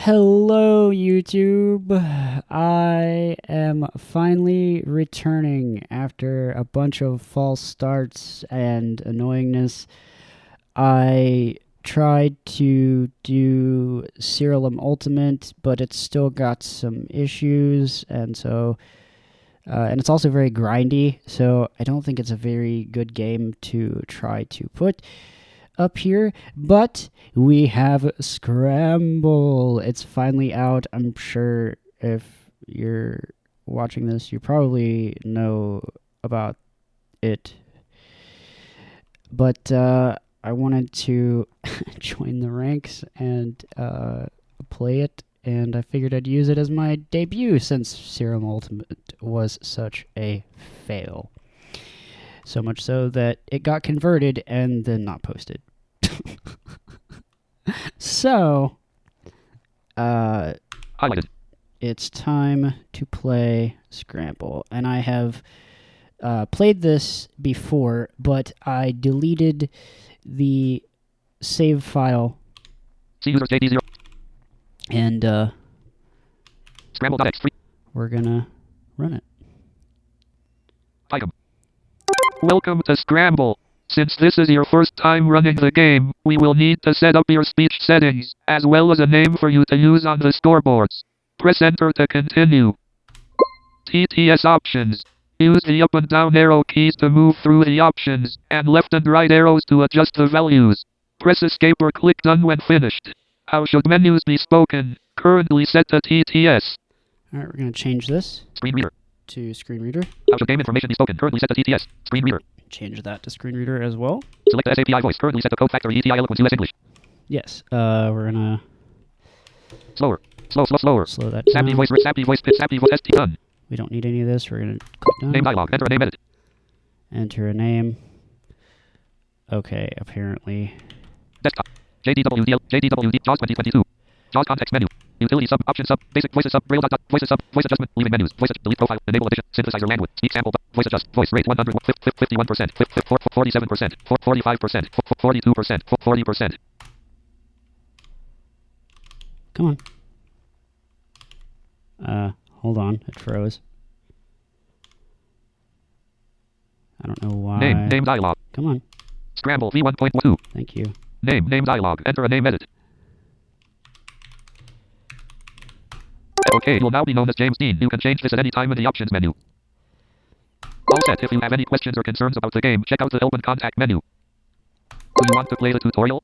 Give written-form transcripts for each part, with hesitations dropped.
Hello, YouTube. I am finally returning after a bunch of false starts and annoyingness. I tried to do Serialum Ultimate, but it's still got some issues, and it's also very grindy, so I don't think it's a very good game to try to put up here, but we have Scramble. It's finally out. I'm sure if you're watching this, you probably know about it. But I wanted to join the ranks and play it, and I figured I'd use it as my debut since Serum Ultimate was such a fail. So much so that it got converted and then not posted. So, it's time to play Scramble. And I have played this before, but I deleted the save file. And Scramble.x3. We're gonna run it. Item. Welcome to Scramble. Since this is your first time running the game, we will need to set up your speech settings, as well as a name for you to use on the scoreboards. Press enter to continue. TTS options. Use the up and down arrow keys to move through the options, and left and right arrows to adjust the values. Press escape or click done when finished. How should menus be spoken? Currently set to TTS. Alright, we're gonna change this Screen reader. to screen reader. How should game information be spoken? Currently set to TTS. Screen reader. Change that to screen reader as well. Select the SAPI voice. Currently set to Code Factory ETI Eloquence US English. Yes, we're gonna Slower. Slower. slow that Sappy down. voice, sappy voice, pitch, sappy voice, ST done. We don't need any of this. We're gonna click done. Name dialog. Enter a name edit. Enter a name. Okay, apparently. Desktop. JDWD, JAWS 2022. JAWS context menu. Utility sub, option sub, basic voices sub, braille dot, voices sub, voice adjustment, leaving menus, voice delete profile, enable addition, synthesizer language, speak sample, voice adjust, voice rate 100, 51%, 47%, 45%, 42%, 40%. Come on. Hold on. It froze. I don't know why. Name dialog. Come on. Scramble V1.2. Thank you. Name dialog. Enter a name edit. Okay, you'll now be known as James Dean. You can change this at any time in the options menu. All set. If you have any questions or concerns about the game, check out the Help and Contact menu. Do you want to play the tutorial?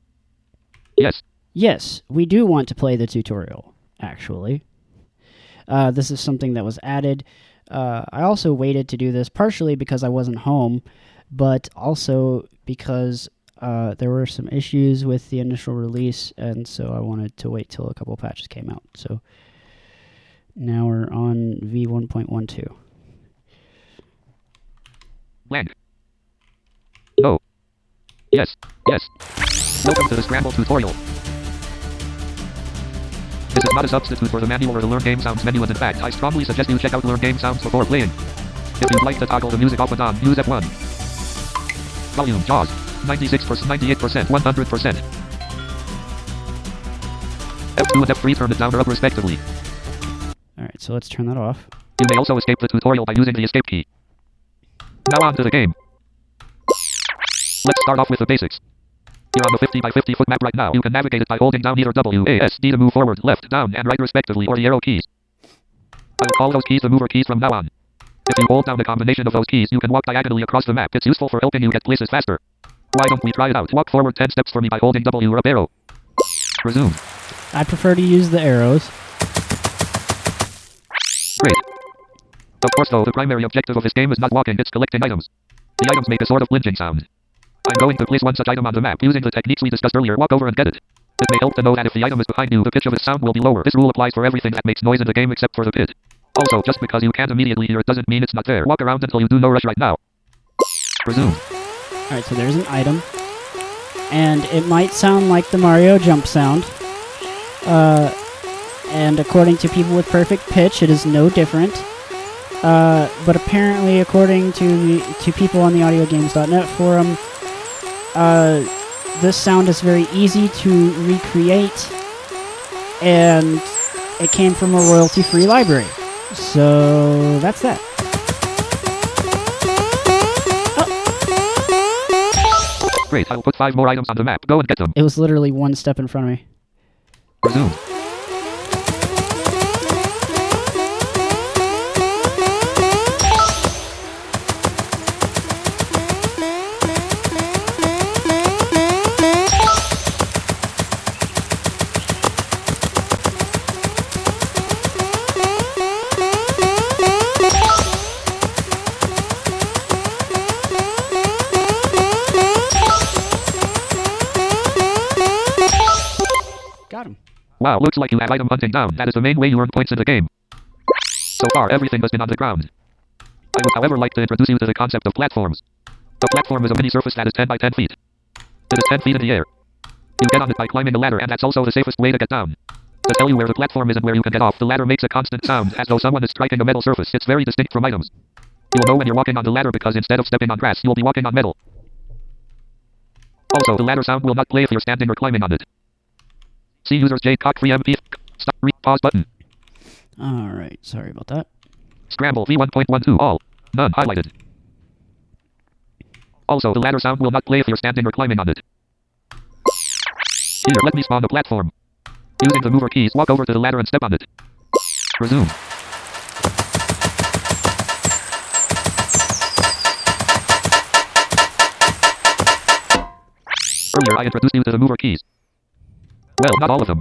Yes. Yes, we do want to play the tutorial, actually. This is something that was added. I also waited to do this partially because I wasn't home, but also because there were some issues with the initial release, and so I wanted to wait till a couple patches came out. So now we're on V1.12. Blank. No. Yes. Welcome to the Scramble tutorial. This is not a substitute for the manual or the Learn Game Sounds menu, and in fact, I strongly suggest you check out Learn Game Sounds before playing. If you'd like to toggle the music off and on, use F1. Volume, JAWS, 96%, 98%, 100%. F2 and F3 turn it down or up respectively. Alright, so let's turn that off. You may also escape the tutorial by using the escape key. Now on to the game. Let's start off with the basics. You're on the 50 by 50 foot map right now. You can navigate it by holding down either W, A, S, D to move forward, left, down, and right respectively, or the arrow keys. I will call those keys the mover keys from now on. If you hold down the combination of those keys, you can walk diagonally across the map. It's useful for helping you get places faster. Why don't we try it out? Walk forward 10 steps for me by holding W or up arrow. Resume. I prefer to use the arrows. Great. Of course though, the primary objective of this game is not walking, it's collecting items. The items make a sort of lynching sound. I'm going to place one such item on the map using the techniques we discussed earlier. Walk over and get it. It may help to know that if the item is behind you, the pitch of its sound will be lower. This rule applies for everything that makes noise in the game except for the pit. Also, just because you can't immediately hear it doesn't mean it's not there. Walk around until you do. No rush right now. Resume. Alright, so there's an item. And it might sound like the Mario jump sound. And according to people with perfect pitch, it is no different. But apparently, according to people on the audiogames.net forum, this sound is very easy to recreate, and it came from a royalty-free library. So that's that. Great, I'll put 5 more items on the map. Go and get them. It was literally one step in front of me. Resume. Got him. Wow, looks like you have item hunting down. That is the main way you earn points in the game. So far, everything has been on the ground. I would, however, like to introduce you to the concept of platforms. A platform is a mini surface that is 10 by 10 feet. It is 10 feet in the air. You get on it by climbing a ladder, and that's also the safest way to get down. To tell you where the platform is and where you can get off, the ladder makes a constant sound, as though someone is striking a metal surface. It's very distinct from items. You'll know when you're walking on the ladder because instead of stepping on grass, you'll be walking on metal. Also, the ladder sound will not play if you're standing or climbing on it. See users J cock free MP stop pause button. Alright, sorry about that. Scramble V1.12 all. None highlighted. Also, the ladder sound will not play if you're standing or climbing on it. Here, let me spawn a platform. Using the mover keys, walk over to the ladder and step on it. Resume. Earlier I introduced you to the mover keys. Well, not all of them.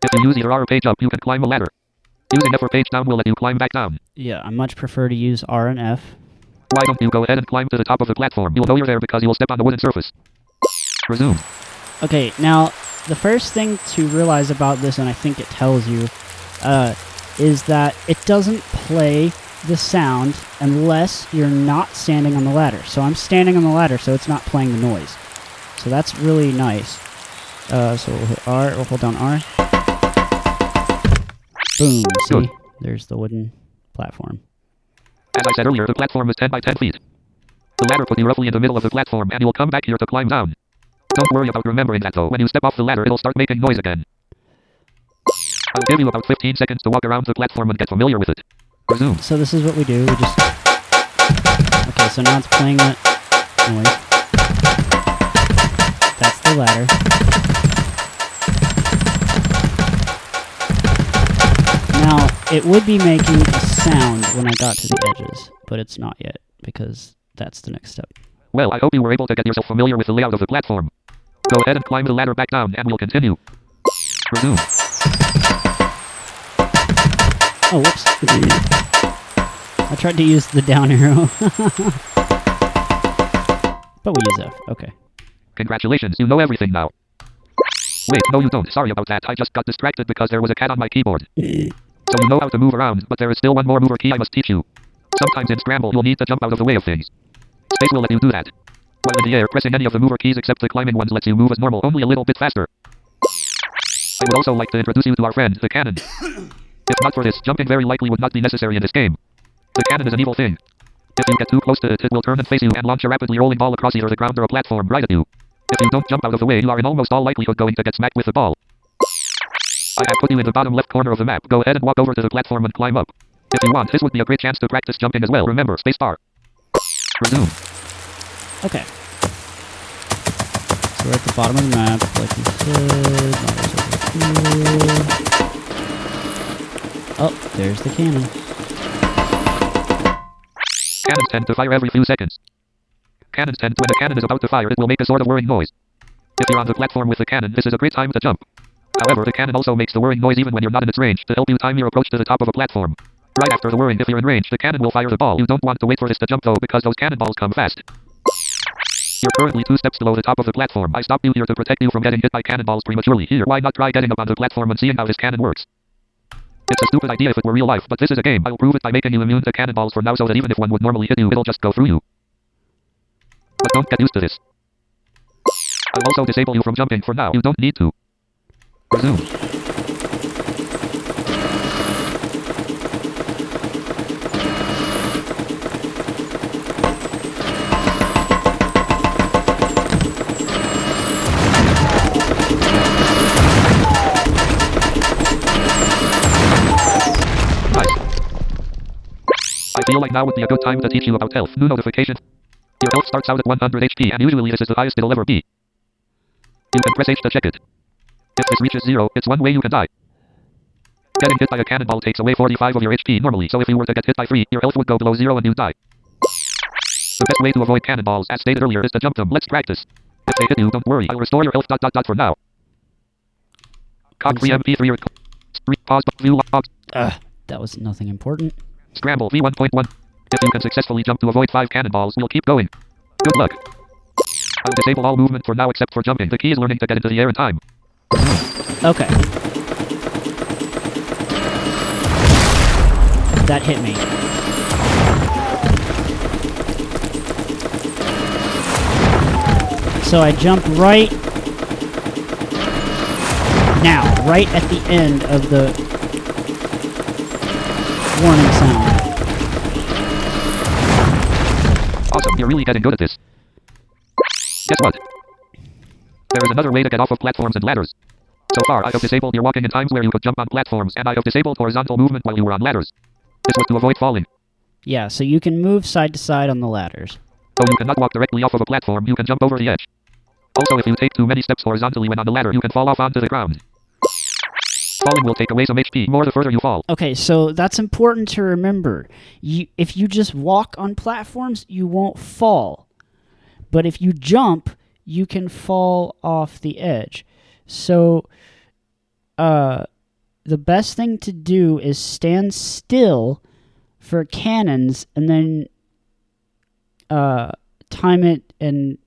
If you use either R or page up, you can climb a ladder. Using F or page down will let you climb back down. Yeah, I much prefer to use R and F. Why don't you go ahead and climb to the top of the platform? You'll know you're there because you'll step on the wooden surface. Resume. Okay, now, the first thing to realize about this, and I think it tells you, is that it doesn't play the sound unless you're not standing on the ladder. So I'm standing on the ladder, so it's not playing the noise. So that's really nice. So we'll hit R, we'll hold down R. Boom, see? Good. There's the wooden platform. As I said earlier, the platform is 10 by 10 feet. The ladder puts you roughly in the middle of the platform, and you'll come back here to climb down. Don't worry about remembering that though. When you step off the ladder, it'll start making noise again. I'll give you about 15 seconds to walk around the platform and get familiar with it. Resume. So this is what we do, we just... Okay, so now it's playing that noise. That's the ladder. Now, it would be making a sound when I got to the edges, but it's not yet, because that's the next step. Well, I hope you were able to get yourself familiar with the layout of the platform. Go ahead and climb the ladder back down, and we'll continue. Resume. Oh, whoops. I tried to use the down arrow. But we use F, okay. Congratulations, you know everything now. Wait, no you don't. Sorry about that. I just got distracted because there was a cat on my keyboard. So you know how to move around, but there is still one more mover key I must teach you. Sometimes in Scramble, you'll need to jump out of the way of things. Space will let you do that. While in the air, pressing any of the mover keys except the climbing ones lets you move as normal, only a little bit faster. I would also like to introduce you to our friend, the cannon. If not for this, jumping very likely would not be necessary in this game. The cannon is an evil thing. If you get too close to it, it will turn and face you and launch a rapidly rolling ball across either the ground or a platform right at you. If you don't jump out of the way, you are in almost all likelihood going to get smacked with the ball. I have put you in the bottom left corner of the map. Go ahead and walk over to the platform and climb up. If you want, this would be a great chance to practice jumping as well. Remember, spacebar. Resume. Okay. So we're at the bottom of the map, like you said. Oh, there's the cannon. Cannons tend to fire every few seconds. When a cannon is about to fire, it will make a sort of whirring noise. If you're on the platform with the cannon, this is a great time to jump. However, the cannon also makes the whirring noise even when you're not in its range, to help you time your approach to the top of a platform. Right after the whirring, if you're in range, the cannon will fire the ball. You don't want to wait for this to jump though, because those cannonballs come fast. You're currently 2 steps below the top of the platform. I stopped you here to protect you from getting hit by cannonballs prematurely. Here, why not try getting up on the platform and seeing how this cannon works? It's a stupid idea if it were real life, but this is a game. I'll prove it by making you immune to cannonballs for now so that even if one would normally hit you, it'll just go through you. But don't get used to this. I'll also disable you from jumping for now. You don't need to. Resume. feel like now would be a good time to teach you about health. New notification. Your health starts out at 100 HP, and usually this is the highest it'll ever be. You can press H to check it. If this reaches 0, it's one way you can die. Getting hit by a cannonball takes away 45 of your HP normally, so if you were to get hit by 3, your health would go below 0 and you'd die. The best way to avoid cannonballs, as stated earlier, is to jump them. Let's practice. If they hit you, don't worry, I'll restore your health ... for now. Cog 3 MP3 or... Pause, view, that was nothing important. Scramble V1.1. If you can successfully jump to avoid 5 cannonballs, we'll keep going. Good luck. I'll disable all movement for now except for jumping. The key is learning to get into the air in time. Okay. That hit me. So I jump right now, right at the end of the warning sound. Awesome, you're really getting good at this. Guess what? There is another way to get off of platforms and ladders. So far, I have disabled your walking in times where you could jump on platforms, and I have disabled horizontal movement while you were on ladders. This was to avoid falling. Yeah, so you can move side to side on the ladders. Though you cannot walk directly off of a platform, you can jump over the edge. Also, if you take too many steps horizontally when on the ladder, you can fall off onto the ground. Falling will take away some HP more the further you fall. Okay, so that's important to remember. If you just walk on platforms, you won't fall. But if you jump, you can fall off the edge. So, the best thing to do is stand still for cannons and then time it and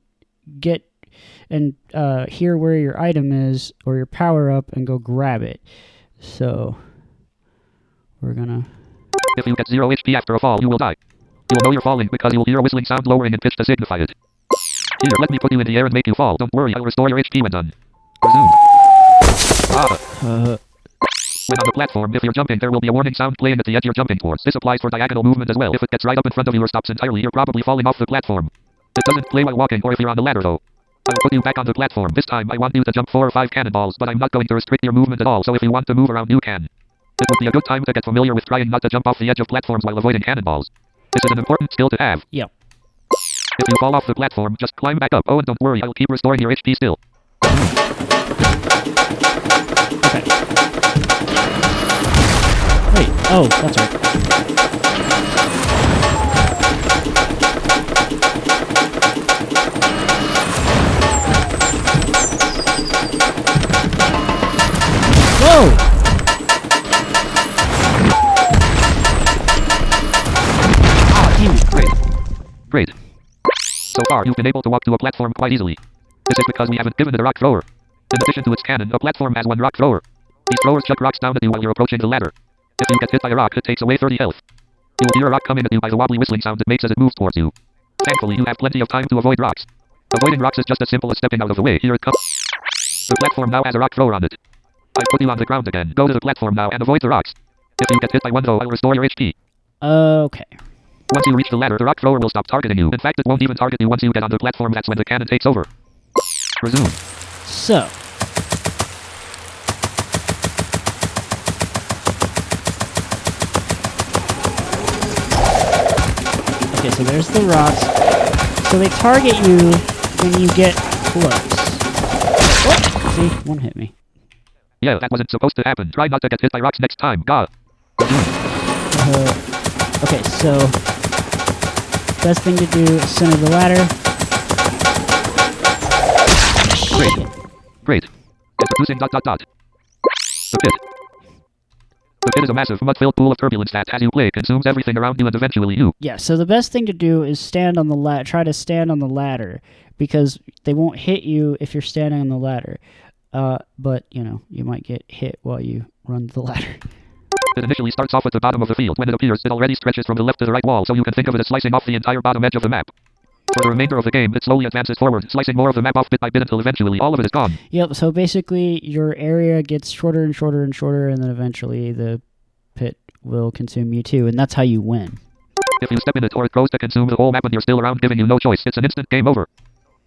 get and hear where your item is or your power up and go grab it. So we're gonna... If you get 0 HP after a fall, you will die. You'll know you're falling because you'll hear a whistling sound lowering in pitch to signify it. Here, let me put you in the air and make you fall. Don't worry, I'll restore your HP when done. Resume. When on the platform, if you're jumping, there will be a warning sound playing at the edge you're jumping towards. This applies for diagonal movement as well. If it gets right up in front of you or stops entirely, you're probably falling off the platform. It doesn't play while walking or if you're on the ladder though. I'll put you back on the platform. This time I want you to jump 4 or 5 cannonballs, but I'm not going to restrict your movement at all, so if you want to move around you can. It would be a good time to get familiar with trying not to jump off the edge of platforms while avoiding cannonballs. This is an important skill to have. Yep. If you fall off the platform, just climb back up. Oh, and don't worry, I'll keep restoring your HP still. Okay. Wait, oh, that's right. Whoa! Ah, damn it. Great. So far, you've been able to walk to a platform quite easily. This is because we haven't given it a rock thrower. In addition to its cannon, a platform has one rock thrower. These throwers chuck rocks down at you while you're approaching the ladder. If you get hit by a rock, it takes away 30 health. You'll hear a rock coming at you by the wobbly whistling sound it makes as it moves towards you. Thankfully, you have plenty of time to avoid rocks. Avoiding rocks is just as simple as stepping out of the way. Here it comes. The platform now has a rock thrower on it. I put you on the ground again. Go to the platform now and avoid the rocks. If you get hit by one though, I'll restore your HP. Okay. Once you reach the ladder, the rock thrower will stop targeting you. In fact, it won't even target you once you get on the platform. That's when the cannon takes over. Resume. So. Okay, so there's the rocks. So they target you when you get close. Oh, see, one hit me. Yeah, that wasn't supposed to happen. Try not to get hit by rocks next time. God. Okay, so best thing to do is center the ladder. Great. Introducing ... The pit. The pit is a massive mud-filled pool of turbulence that, as you play, consumes everything around you and eventually you. Yeah, so the best thing to do is stand on the try to stand on the ladder, because they won't hit you if you're standing on the ladder. But, you know, you might get hit while you run the ladder. It initially starts off at the bottom of the field. When it appears, it already stretches from the left to the right wall, so you can think of it as slicing off the entire bottom edge of the map. For the remainder of the game, it slowly advances forward, slicing more of the map off bit by bit until eventually all of it is gone. Yep, so basically your area gets shorter and shorter and shorter, and then eventually the pit will consume you too, and that's how you win. If you step in it or it goes to consume the whole map and you're still around giving you no choice, it's an instant game over.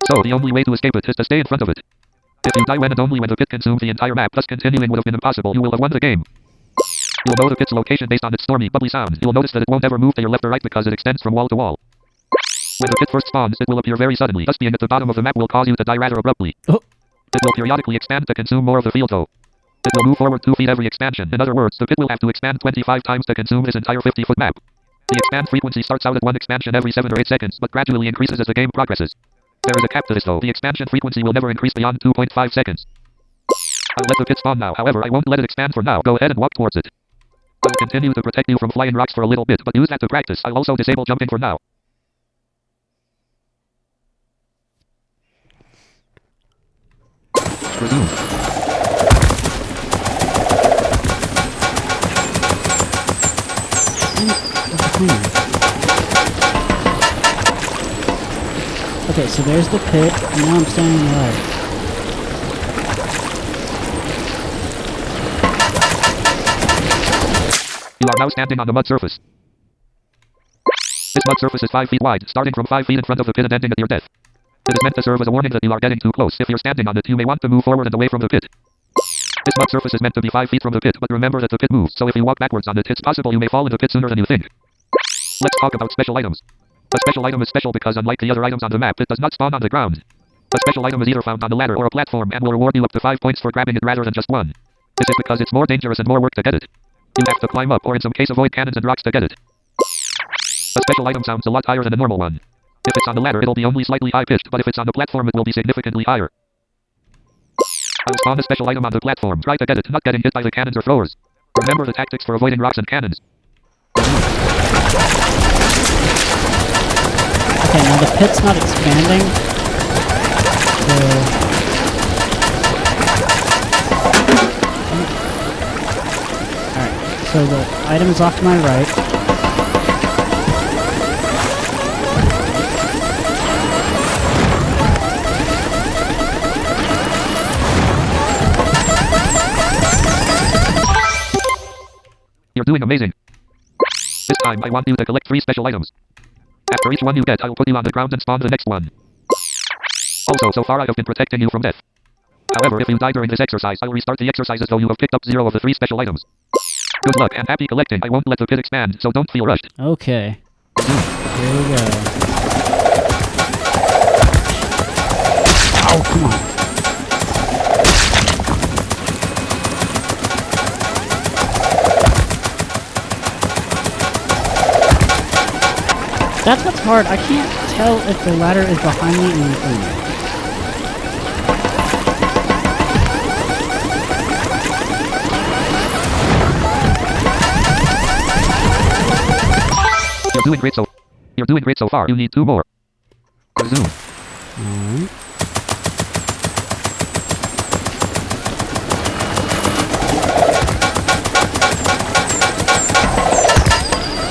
So the only way to escape it is to stay in front of it. If you die when and only when the pit consumes the entire map, thus continuing would have been impossible, you will have won the game. You'll know the pit's location based on its stormy, bubbly sound. You'll notice that it won't ever move to your left or right because it extends from wall to wall. When the pit first spawns, it will appear very suddenly. Thus being at the bottom of the map will cause you to die rather abruptly. Oh. It will periodically expand to consume more of the field though. It will move forward 2 feet every expansion. In other words, the pit will have to expand 25 times to consume this entire 50-foot map. The expand frequency starts out at 1 expansion every 7 or 8 seconds, but gradually increases as the game progresses. There is a cap to this though. The expansion frequency will never increase beyond 2.5 seconds. I'll let the pit spawn now, however I won't let it expand for now. Go ahead and walk towards it. I'll continue to protect you from flying rocks for a little bit, but use that to practice. I'll also disable jumping for now. Resume. Okay, so there's the pit, and now I'm standing right. You are now standing on the mud surface. This mud surface is 5 feet wide, starting from 5 feet in front of the pit and ending at your death. It is meant to serve as a warning that you are getting too close. If you're standing on it, you may want to move forward and away from the pit. This mud surface is meant to be 5 feet from the pit, but remember that the pit moves, so if you walk backwards on it, it's possible you may fall in the pit sooner than you think. Let's talk about special items. A special item is special because unlike the other items on the map, it does not spawn on the ground. A special item is either found on a ladder or a platform and will reward you up to 5 points for grabbing it rather than just 1. This is because it's more dangerous and more work to get it. You have to climb up or in some case avoid cannons and rocks to get it. A special item sounds a lot higher than a normal one. If it's on the ladder, it'll be only slightly high-pitched, but if it's on the platform, it will be significantly higher. I'll spawn a special item on the platform. Try to get it, not getting hit by the cannons or throwers. Remember the tactics for avoiding rocks and cannons. Okay, now the pit's not expanding. Alright, so the item is off to my right. You're doing amazing. This time I want you to collect 3 special items. After each one you get, I'll put you on the ground and spawn the next one. Also, so far I have been protecting you from death. However, if you die during this exercise, I'll restart the exercise as though you have picked up 0 of the 3 special items. Good luck and happy collecting. I won't let the pit expand, so don't feel rushed. Okay. Here we go. Oh, come on. That's what's hard. I can't tell if the ladder is behind me and in front of me. You're doing great so far. You need 2 more. Resume. Alright.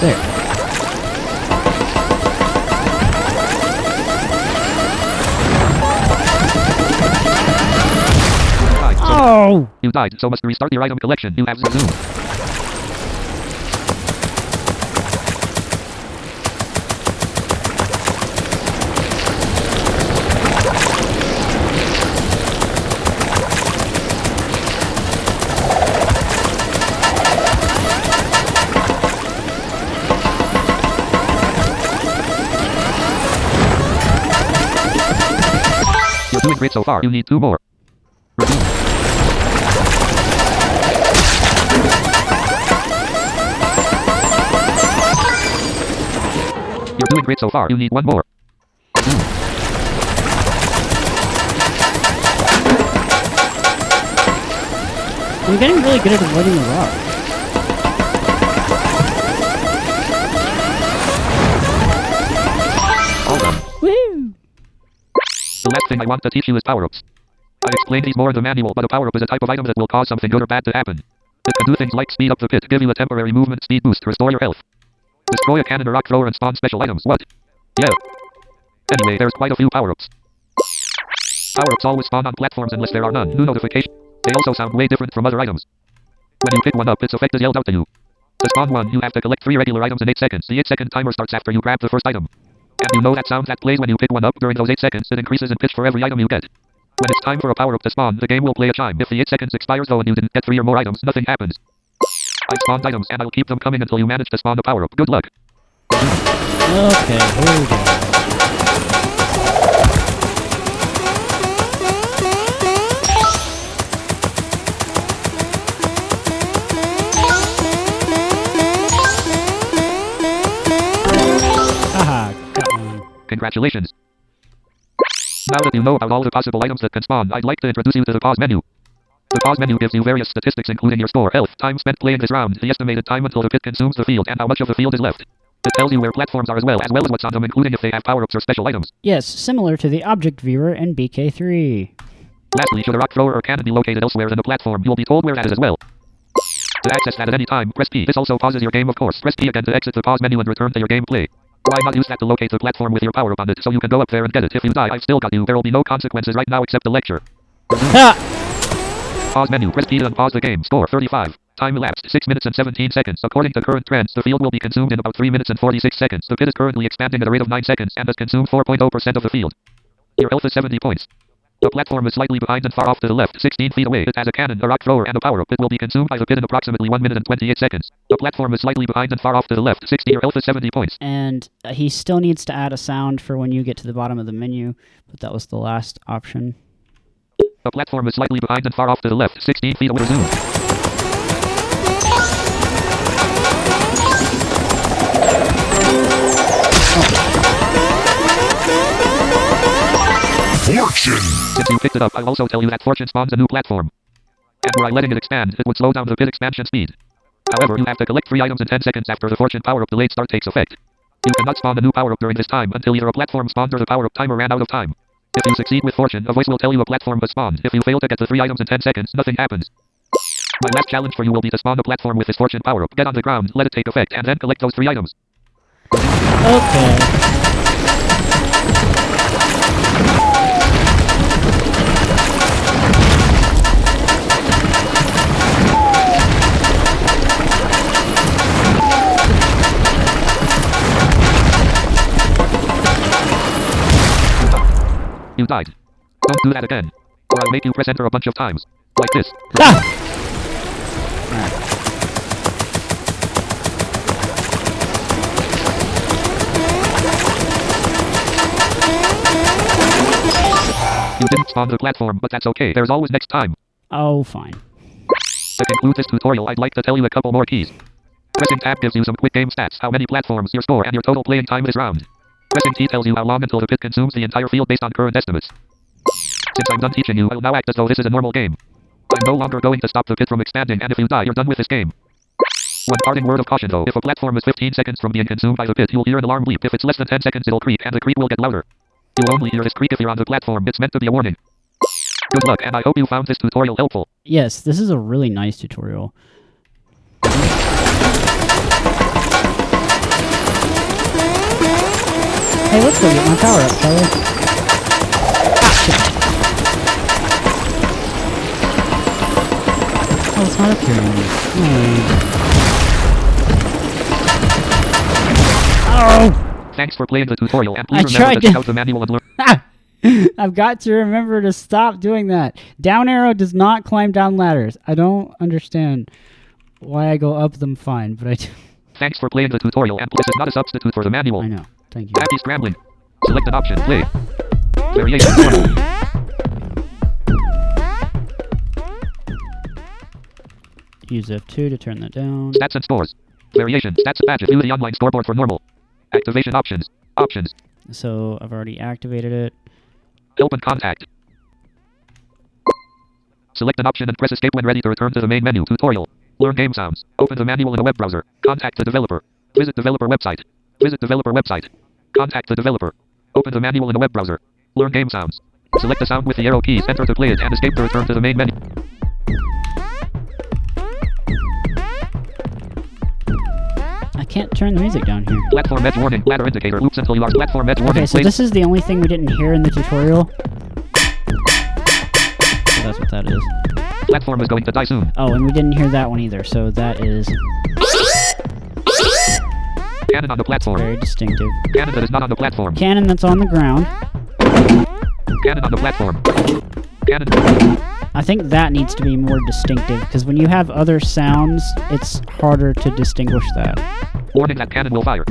There. Oh! You died, so must restart your item collection. You have resumed. You're doing great so far. You need 2 more. Resume. You're doing great so far. You need 1 more. I'm getting really good at avoiding the rock. All done. Woo! The last thing I want to teach you is power-ups. I explained these more in the manual, but a power-up is a type of item that will cause something good or bad to happen. It can do things like speed up the pit, give you a temporary movement speed boost, restore your health. Destroy a cannon or rock thrower and spawn special items. What? Yeah. Anyway, there's quite a few power-ups. Power-ups always spawn on platforms unless there are none. New notification. They also sound way different from other items. When you pick one up, its effect is yelled out to you. To spawn one, you have to collect 3 regular items in 8 seconds. The 8-second timer starts after you grab the first item. And you know that sound that plays when you pick one up. During those 8 seconds, it increases in pitch for every item you get. When it's time for a power-up to spawn, the game will play a chime. If the 8 seconds expires though and you didn't get 3 or more items, nothing happens. I spawned items and I'll keep them coming until you manage to spawn a power-up. Good luck. Okay, here we go. Haha, got one. Congratulations. Now that you know about all the possible items that can spawn, I'd like to introduce you to the pause menu. The pause menu gives you various statistics including your score, health, time spent playing this round, the estimated time until the pit consumes the field, and how much of the field is left. It tells you where platforms are as well as what's on them, including if they have power-ups or special items. Yes, similar to the object viewer in BK3. Lastly, should a rock thrower or cannon be located elsewhere than the platform, you'll be told where that is as well. To access that at any time, press P. This also pauses your game, of course. Press P again to exit the pause menu and return to your gameplay. Why not use that to locate the platform with your power-up on it so you can go up there and get it? If you die, I've still got you. There'll be no consequences right now except the lecture. Pause menu. Press P to unpause the game. Score 35. Time elapsed 6 minutes and 17 seconds. According to current trends, the field will be consumed in about 3 minutes and 46 seconds. The pit is currently expanding at a rate of 9 seconds and has consumed 4.0% of the field. Your health is 70 points. The platform is slightly behind and far off to the left, 16 feet away. It has a cannon, a rock thrower, and a power-up. It will be consumed by the pit in approximately 1 minute and 28 seconds. The platform is slightly behind and far off to the left, 60. Your health is 70 points. And he still needs to add a sound for when you get to the bottom of the menu, but that was the last option. The platform is slightly behind and far off to the left, 16 feet away. Resume. Fortune! Since you picked it up, I'll also tell you that Fortune spawns a new platform. And were I letting it expand, it would slow down the pit expansion speed. However, you have to collect 3 items in 10 seconds after the Fortune power-up delayed start takes effect. You cannot spawn a new power-up during this time until either a platform spawned or the power-up timer ran out of time. If you succeed with Fortune, a voice will tell you a platform has spawned. If you fail to get the 3 items in 10 seconds, nothing happens. My last challenge for you will be to spawn a platform with this Fortune power-up. Get on the ground, let it take effect, and then collect those 3 items. Okay. You died. Don't do that again. Or I'll make you press enter a bunch of times. Like this. You didn't spawn the platform, but that's okay. There's always next time. Oh, fine. To conclude this tutorial, I'd like to tell you a couple more keys. Pressing tab gives you some quick game stats, how many platforms, your score, and your total playing time this round. Pressing T tells you how long until the pit consumes the entire field based on current estimates. Since I'm done teaching you, I'll now act as though this is a normal game. I'm no longer going to stop the pit from expanding, and if you die, you're done with this game. One parting word of caution though, if a platform is 15 seconds from being consumed by the pit, you'll hear an alarm bleep. If it's less than 10 seconds, it'll creak, and the creak will get louder. You'll only hear this creak if you're on the platform. It's meant to be a warning. Good luck, and I hope you found this tutorial helpful. Yes, this is a really nice tutorial. Hey, let's go get my power up, shall we? Oh, it's not up here anymore. Oh! Thanks for playing the tutorial, and please remember to check out the manual and learn. I've got to remember to stop doing that. Down arrow does not climb down ladders. I don't understand why I go up them fine, but I do. Thanks for playing the tutorial, and this is not a substitute for the manual. I know. Thank you. Happy scrambling. Select an option. Play. Variation. Use F2 to turn that down. Stats and scores. Variation. Stats badge. View the online scoreboard for normal. Activation options. Options. So I've already activated it. Help and contact. Select an option and press escape when ready to return to the main menu. Tutorial. Learn game sounds. Open the manual in a web browser. Contact the developer. Visit developer website. Visit developer website. Contact the developer. Open the manual in a web browser. Learn game sounds. Select the sound with the arrow keys. Enter to play it and escape to return to the main menu. I can't turn the music down here. Platform edge warning. Ladder indicator. Loops until you are platform edge warning. Okay, so this is the only thing we didn't hear in the tutorial. So that's what that is. Platform is going to die soon. Oh, and we didn't hear that one either, so that is cannon on the platform. Very distinctive. Cannon that is not on the platform. Cannon that's on the ground. Cannon on the platform. Cannon. I think that needs to be more distinctive, because when you have other sounds, it's harder to distinguish that. Warning that cannon will fire.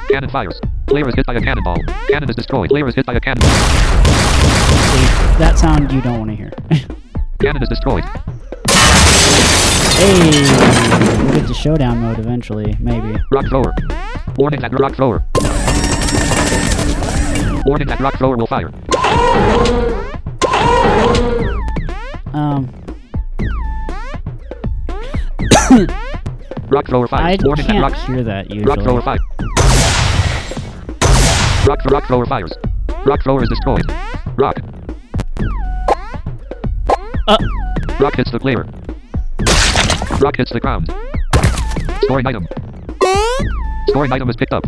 Cannon fires. Player is hit by a cannonball. Cannon is destroyed. Player is hit by a cannonball. See, that sound you don't want to hear. Cannon is destroyed. Hey! We'll get to showdown mode eventually, maybe. Rock thrower. Warning that rock thrower. Warning that rock thrower will fire. Rock thrower fires. I Warning that can't rock hear that usually. Rock thrower fires. Rock thrower fires. Rock thrower is destroyed. Rock. Rock hits the player. Rock hits the ground. Scoring item. Scoring item is picked up.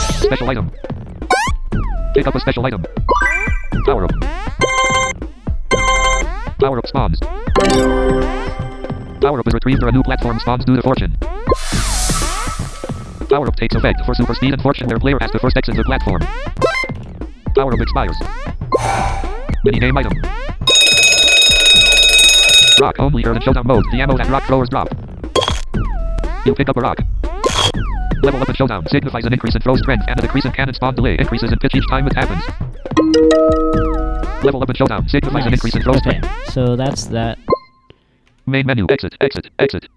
Special item. Pick up a special item. Power up. Power up spawns. Power up is retrieved or a new platform spawns due to fortune. Power up takes effect for super speed and fortune where player has to first exit the platform. Power up expires. Mini game item. Rock only here in showdown mode. The ammo that rock throwers drop. You pick up a rock. Level up in showdown signifies an increase in throw strength and a decrease in cannon spawn delay. Increases in pitch each time it happens. Level up in showdown signifies an increase in throw strength. So that's that. Main menu. Exit. Exit. Exit.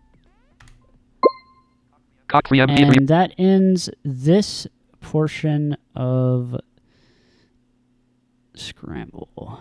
Cock 3 MP3. And that ends this portion of Scramble.